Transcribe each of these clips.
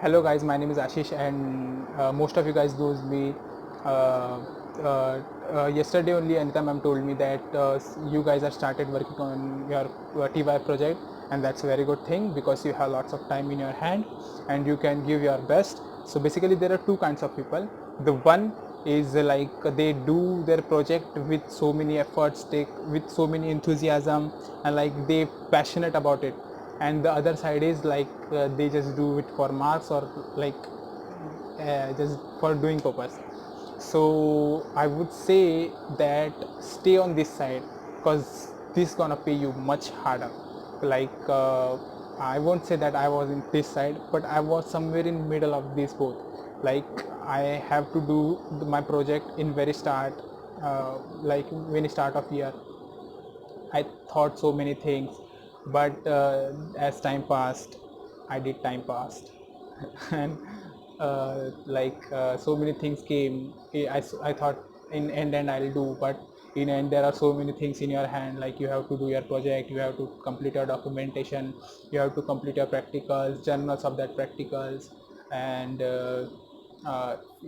Hello guys, my name is Ashish, and most of you guys knows me. Uh, Yesterday only Anita ma'am told me that you guys are started working on your TY project, and that's a very good thing because you have lots of time in your hand and you can give your best. So basically there are two kinds of people. The one is like they do their project with so many efforts, take with so many enthusiasm, and like they passionate about it. And the other side is like they just do it for marks or like just for doing purpose. So I would say that stay on this side because this gonna pay you much harder. Like I won't say that I was in this side, but I was somewhere in middle of these both. Like I have to do my project in very start, like when start of year. I thought so many things, but as time passed, I did time passed, and so many things came. I thought in end I'll do, but in end there are so many things in your hand. Like you have to do your project, you have to complete your documentation, you have to complete your practicals, journals of that practicals, and uh,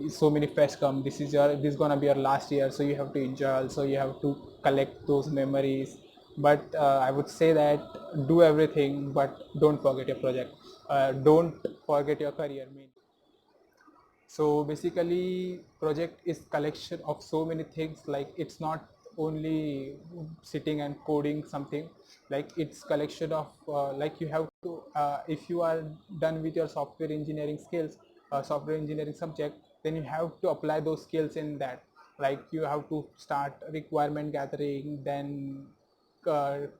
so many fests come. This is gonna be your last year, so you have to enjoy. Also, you have to collect those memories. But I would say that do everything, but don't forget your project. Don't forget your career. So basically project is collection of so many things. Like it's not only sitting and coding something, like it's collection of like you have to if you are done with your software engineering skills, software engineering subject, then you have to apply those skills in that. Like you have to start requirement gathering, then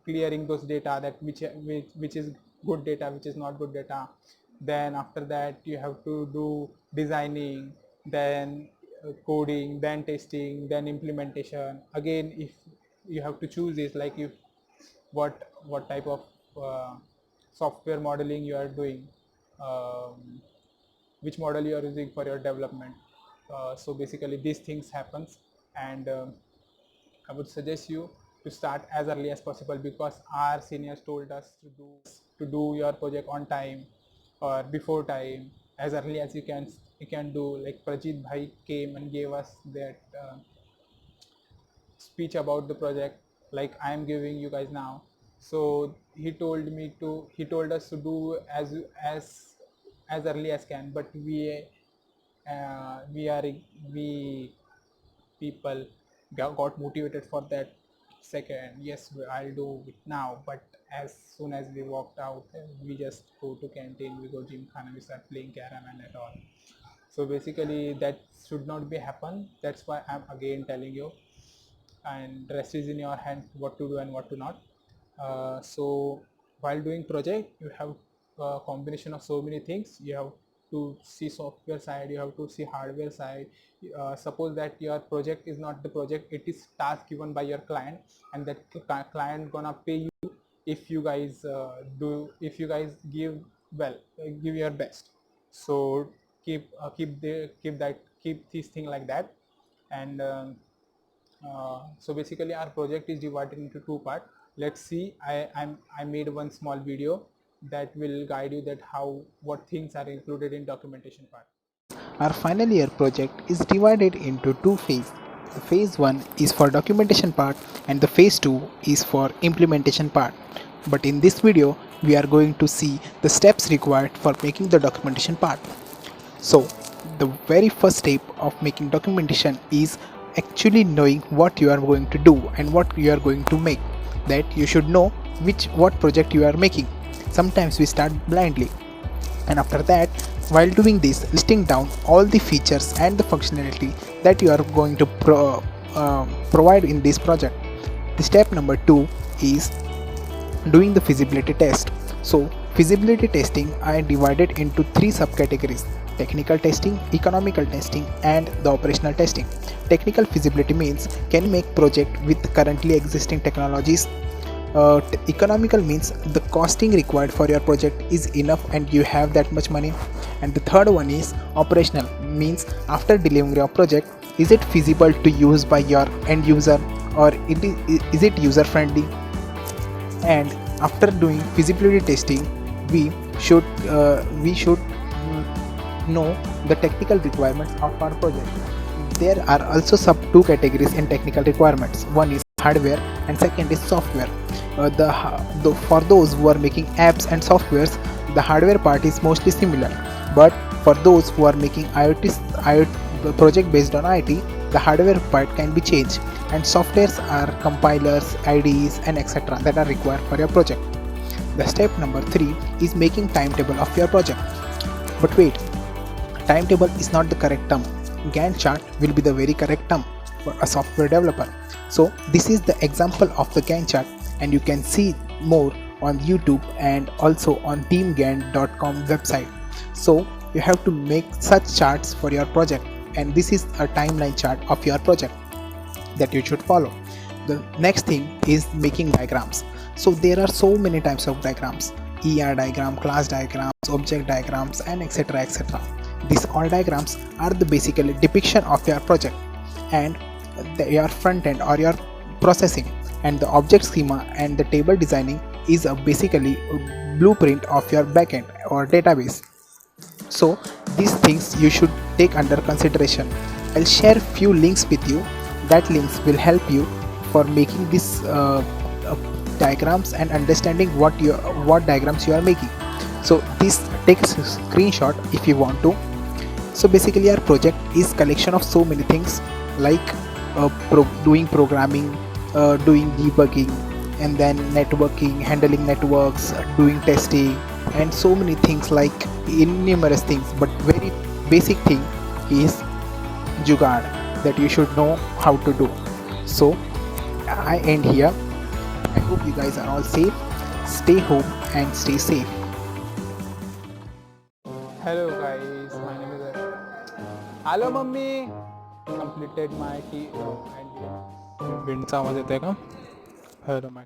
clearing those data, that which is good data, which is not good data. Then after that you have to do designing, then coding, then testing, then implementation. Again, if you have to choose this, like if what type of software modeling you are doing, um, which model you are using for your development. So basically these things happens, and I would suggest you to start as early as possible, because our seniors told us to do your project on time or before time, as early as you can do. Like Prajit Bhai came and gave us that speech about the project, like I am giving you guys now. So he told us to do as early as can, but we are we people got motivated for that second. Yes, I'll do it now, but as soon as we walked out, we just go to canteen, we go gymkhana, we start playing carom and at all. So basically that should not be happen. That's why I'm again telling you, and rest is in your hand what to do and what to not. So while doing project, you have a combination of so many things. You have to see software side, you have to see hardware side. Suppose that your project is not the project, it is task given by your client, and that client gonna pay you if you guys if you guys give well, give your best. So keep this thing like that. And so basically our project is divided into two parts. Let's see, I made one small video that will guide you that how what things are included in documentation part. Our final year project is divided into two phases. The phase 1 is for documentation part and the phase 2 is for implementation part. But in this video, we are going to see the steps required for making the documentation part. So, the very first step of making documentation is actually knowing what you are going to do and what you are going to make. That you should know what project you are making. Sometimes we start blindly, and after that, while doing this, listing down all the features and the functionality that you are going to provide in this project. The step number 2 is doing the feasibility test. So feasibility testing I divided into three subcategories: technical testing, economical testing, and the operational testing. Technical feasibility means can you make project with currently existing technologies. Economical means the costing required for your project is enough and you have that much money. And the third one is operational, means after delivering your project, is it feasible to use by your end user, or is it user friendly. And after doing feasibility testing, we should know the technical requirements of our project. There are also sub two categories in technical requirements. One is hardware and second is software. For those who are making apps and softwares, the hardware part is mostly similar. But for those who are making IoT project based on IoT, the hardware part can be changed, and softwares are compilers, IDEs, and etc. that are required for your project. The step number 3 is making timetable of your project. But wait, timetable is not the correct term. Gantt chart will be the very correct term for a software developer. So this is the example of the Gantt chart, and you can see more on YouTube and also on teamgantt.com website. So you have to make such charts for your project, and this is a timeline chart of your project that you should follow. The next thing is making diagrams. So there are so many types of diagrams: ER diagram, class diagrams, object diagrams, and etc. etc. These all diagrams are the basically depiction of your project and your front end or your processing, and the object schema and the table designing is basically a blueprint of your backend or database. So these things you should take under consideration. I'll share few links with you. That links will help you for making these diagrams and understanding what diagrams you are making. So this takes a screenshot if you want to. So basically our project is collection of so many things like doing programming, doing debugging, and then networking, handling networks, doing testing, and so many things, like numerous things. But very basic thing is jugaad that you should know how to do. So I end here. I hope you guys are all safe. Stay home and stay safe. Hello guys, my name is Hello mummy. Completed my tea and विंडचा आवाज येतोय का? Hello my